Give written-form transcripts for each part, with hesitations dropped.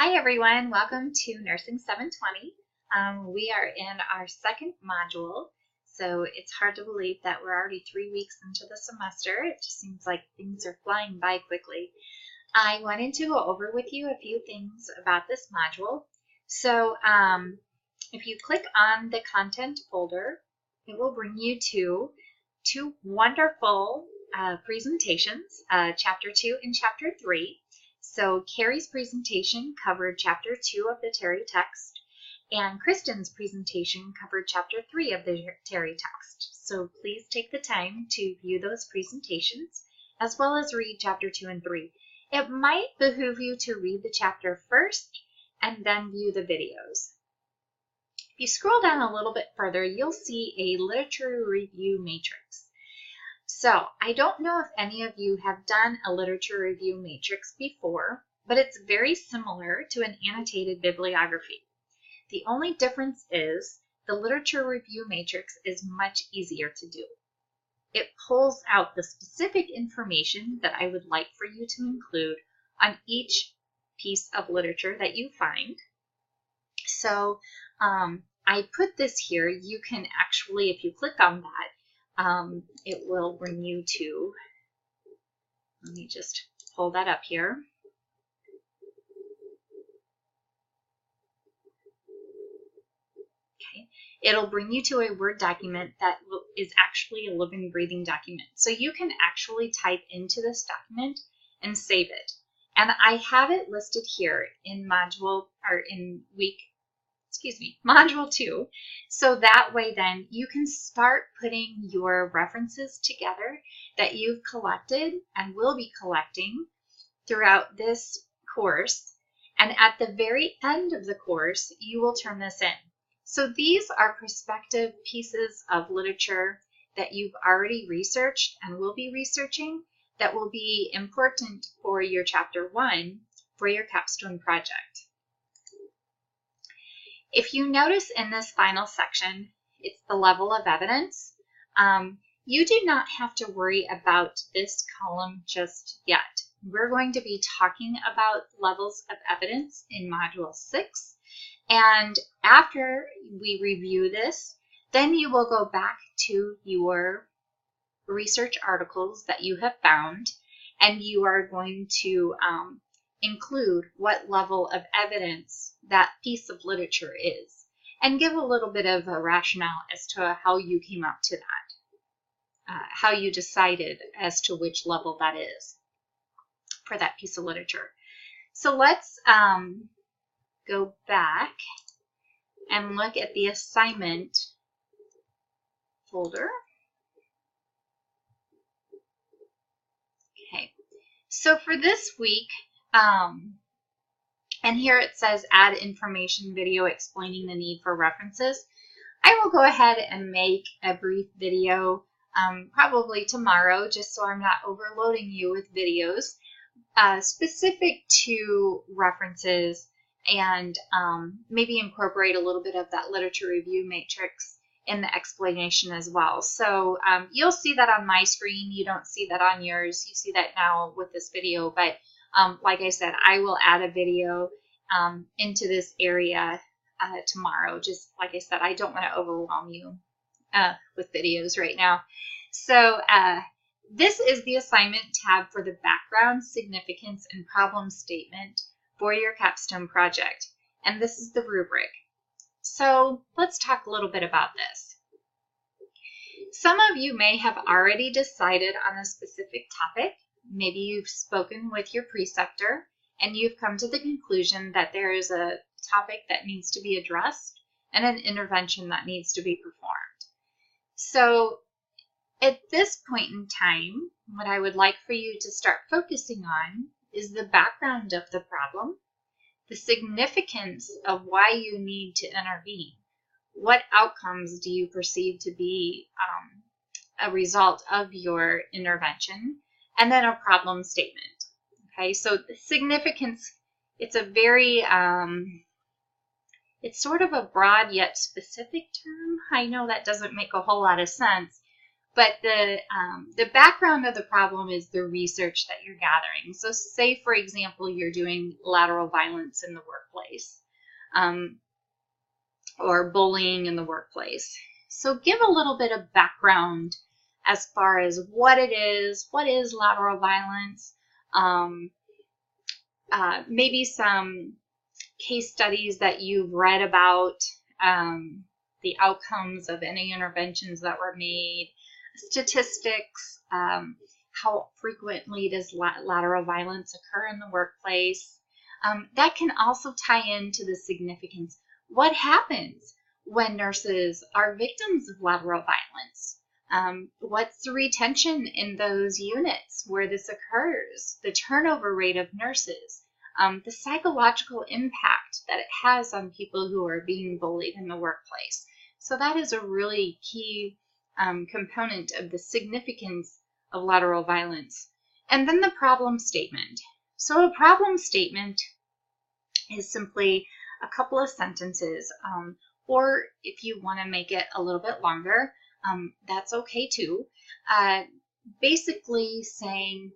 Hi everyone, welcome to Nursing 720. We are in our second module, so it's hard to believe that we're already 3 weeks into the semester. It just seems like things are flying by quickly. I wanted to go over with you a few things about this module. So if you click on the content folder, it will bring you to two wonderful presentations, Chapter 2 and Chapter 3. So Carrie's presentation covered Chapter 2 of the Terry text, and Kristen's presentation covered Chapter 3 of the Terry text. So please take the time to view those presentations, as well as read Chapter 2 and 3. It might behoove you to read the chapter first, and then view the videos. If you scroll down a little bit further, you'll see a literature review matrix. So I don't know if any of you have done a literature review matrix before, but it's very similar to an annotated bibliography. The only difference is the literature review matrix is much easier to do. It pulls out the specific information that I would like for you to include on each piece of literature that you find. So I put this here. You can actually, if you click on that, it will bring you to, let me just pull that up here. Okay, it'll bring you to a Word document that is actually a living, breathing document. So you can actually type into this document and save it. And I have it listed here in module 2. So that way then you can start putting your references together that you've collected and will be collecting throughout this course. And at the very end of the course, you will turn this in. So these are prospective pieces of literature that you've already researched and will be researching that will be important for your Chapter 1 for your capstone project. If you notice in this final section, it's the level of evidence. You do not have to worry about this column just yet. We're going to be talking about levels of evidence in Module 6. And after we review this, then you will go back to your research articles that you have found, and you are going to include what level of evidence that piece of literature is, and give a little bit of a rationale as to how you came up to that, how you decided as to which level that is for that piece of literature. So let's go back and look at the assignment folder. Okay, so for this week, and here it says add information video explaining the need for references. I will go ahead and make a brief video probably tomorrow, just so I'm not overloading you with videos specific to references, and maybe incorporate a little bit of that literature review matrix in the explanation as well. So you'll see that on my screen. You don't see that on yours. You see that now with this video, but like I said, I will add a video into this area tomorrow. Just like I said, I don't want to overwhelm you with videos right now. So this is the assignment tab for the background, significance, and problem statement for your capstone project. And this is the rubric. So let's talk a little bit about this. Some of you may have already decided on a specific topic. Maybe you've spoken with your preceptor and you've come to the conclusion that there is a topic that needs to be addressed and an intervention that needs to be performed. So at this point in time, what I would like for you to start focusing on is the background of the problem, the significance of why you need to intervene. What outcomes do you perceive to be a result of your intervention? And then a problem statement. Okay, so the significance, it's a very, it's sort of a broad yet specific term. I know that doesn't make a whole lot of sense, But the background of the problem is the research that you're gathering. So say, for example, you're doing lateral violence in the workplace, or bullying in the workplace. So give a little bit of background as far as what is lateral violence, maybe some case studies that you've read about, the outcomes of any interventions that were made, statistics, how frequently does lateral violence occur in the workplace. That can also tie into the significance. What happens when nurses are victims of lateral violence? What's the retention in those units where this occurs? The turnover rate of nurses? The psychological impact that it has on people who are being bullied in the workplace. So that is a really key component of the significance of lateral violence. And then the problem statement. So a problem statement is simply a couple of sentences, or if you want to make it a little bit longer, that's okay too. Basically saying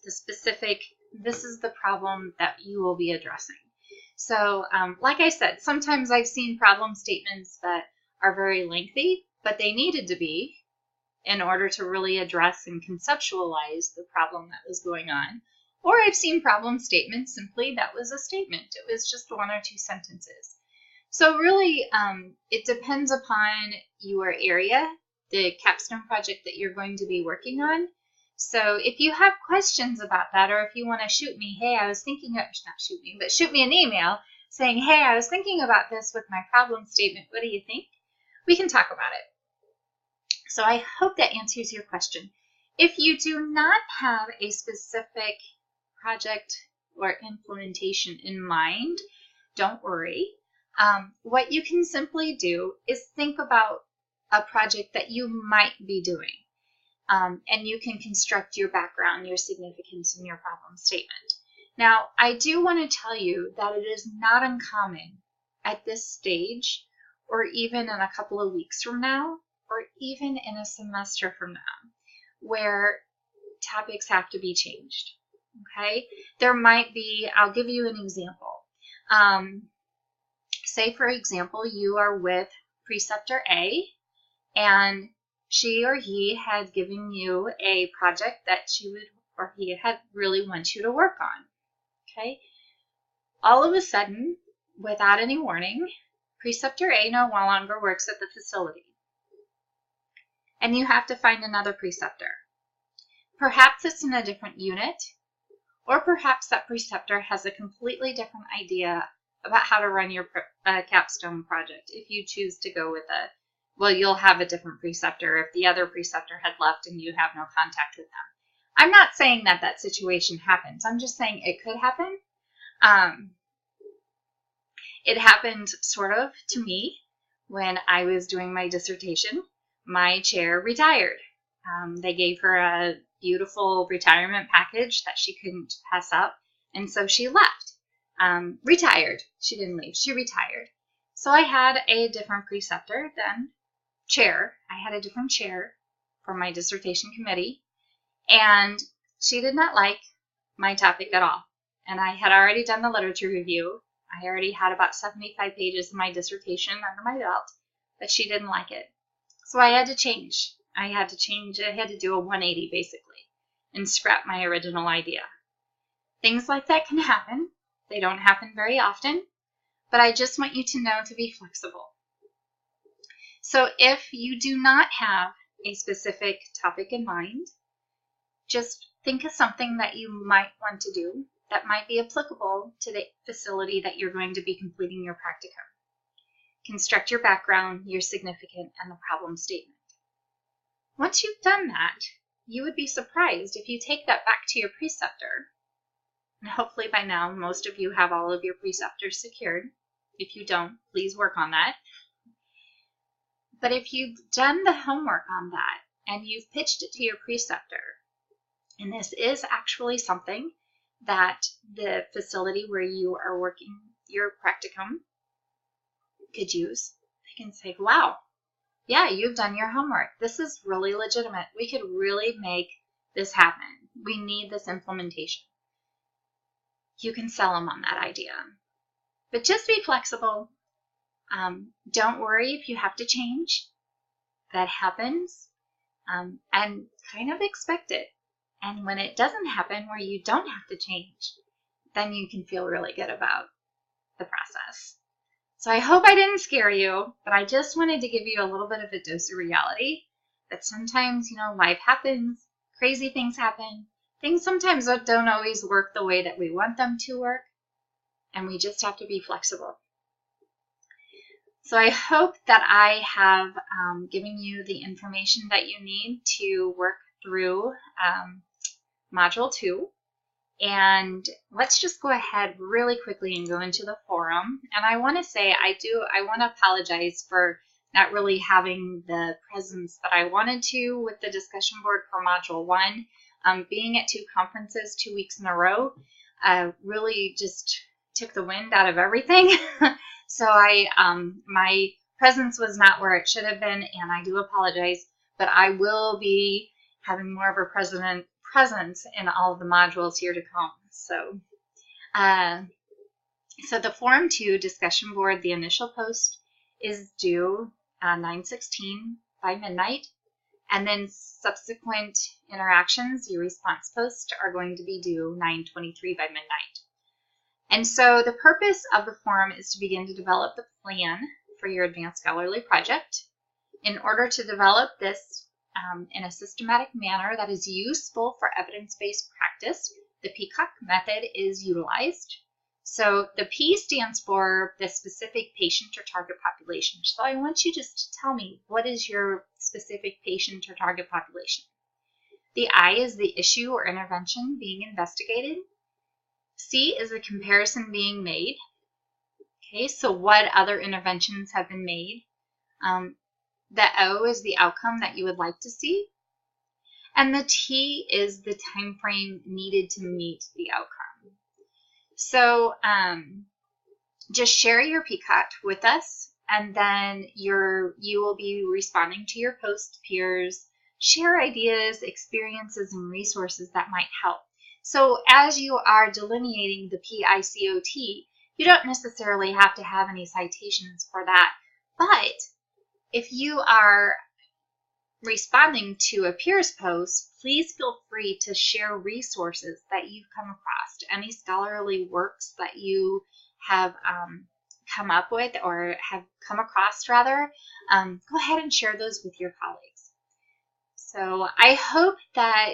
the specific, this is the problem that you will be addressing. So like I said, sometimes I've seen problem statements that are very lengthy, but they needed to be in order to really address and conceptualize the problem that was going on. Or I've seen problem statements simply that was a statement. It was just 1 or 2 sentences. So really, it depends upon your area, the capstone project that you're going to be working on. So if you have questions about that, or if you want to shoot me, hey, I was thinking of, not shoot me, but shoot me an email saying, hey, I was thinking about this with my problem statement. What do you think? We can talk about it. So I hope that answers your question. If you do not have a specific project or implementation in mind, don't worry. What you can simply do is think about a project that you might be doing. And you can construct your background, your significance, and your problem statement. Now, I do want to tell you that it is not uncommon at this stage, or even in a couple of weeks from now, or even in a semester from now, where topics have to be changed. Okay? There might be, I'll give you an example. Say, for example, you are with preceptor A, and she or he had given you a project that she would, or he had really want you to work on. Okay? All of a sudden, without any warning, preceptor A no longer works at the facility. And you have to find another preceptor. Perhaps it's in a different unit, or perhaps that preceptor has a completely different idea about how to run your capstone project. If you choose to go with well, you'll have a different preceptor if the other preceptor had left and you have no contact with them. I'm not saying that that situation happens. I'm just saying it could happen. It happened sort of to me when I was doing my dissertation. My chair retired. They gave her a beautiful retirement package that she couldn't pass up, and so she left. Retired. She didn't leave. She retired. So I had a different preceptor then. Chair. I had a different chair for my dissertation committee, and she did not like my topic at all. And I had already done the literature review. I already had about 75 pages of my dissertation under my belt, but she didn't like it. So I had to change. I had to do a 180 basically and scrap my original idea. Things like that can happen. They don't happen very often, but I just want you to know to be flexible. So if you do not have a specific topic in mind, just think of something that you might want to do that might be applicable to the facility that you're going to be completing your practicum. Construct your background, your significant, and the problem statement. Once you've done that, you would be surprised if you take that back to your preceptor, and hopefully by now most of you have all of your preceptors secured. If you don't, please work on that. But if you've done the homework on that and you've pitched it to your preceptor, and this is actually something that the facility where you are working your practicum could use, they can say, wow, yeah, you've done your homework. This is really legitimate. We could really make this happen. We need this implementation. You can sell them on that idea. But just be flexible. Don't worry if you have to change. That happens. And kind of expect it. And when it doesn't happen where you don't have to change, then you can feel really good about the process. So I hope I didn't scare you, but I just wanted to give you a little bit of a dose of reality that sometimes, life happens, crazy things happen. Things sometimes don't always work the way that we want them to work, and we just have to be flexible. So I hope that I have given you the information that you need to work through Module 2. And let's just go ahead really quickly and go into the forum. And I want to say I want to apologize for not really having the presence that I wanted to with the discussion board for Module 1. Being at 2 conferences 2 weeks in a row really just took the wind out of everything. So my presence was not where it should have been, and I do apologize, but I will be having more of a presence in all of the modules here to come. So the Forum 2 discussion board, the initial post is due 9/16 by midnight, and then subsequent interactions, your response posts, are going to be due 9/23 by midnight. And so the purpose of the forum is to begin to develop the plan for your advanced scholarly project. In order to develop this in a systematic manner that is useful for evidence-based practice, the PEACOCK method is utilized. So the P stands for the specific patient or target population. So I want you just to tell me, what is your specific patient or target population? The I is the issue or intervention being investigated. C is the comparison being made. Okay, so what other interventions have been made? The O is the outcome that you would like to see. And the T is the time frame needed to meet the outcome. So just share your PCOT with us, and then you will be responding to your post peers. Share ideas, experiences, and resources that might help. So as you are delineating the PICOT, you don't necessarily have to have any citations for that. But if you are responding to a peer's post, please feel free to share resources that you've come across, any scholarly works that you have come up with or have come across, rather. Go ahead and share those with your colleagues. So I hope that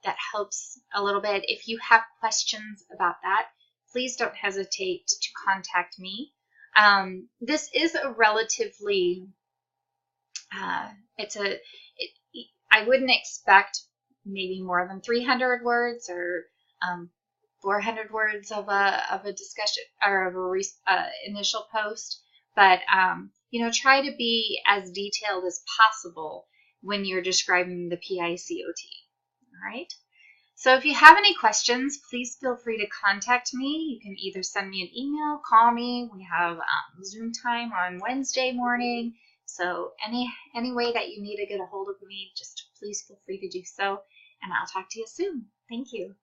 that helps a little bit. If you have questions about that, please don't hesitate to contact me. This is a relatively, I wouldn't expect maybe more than 300 words or 400 words of a discussion or of a initial post, but try to be as detailed as possible when you're describing the PICOT. All right. So if you have any questions, please feel free to contact me. You can either send me an email, call me. We have Zoom time on Wednesday morning. So any way that you need to get a hold of me, just please feel free to do so. And I'll talk to you soon. Thank you.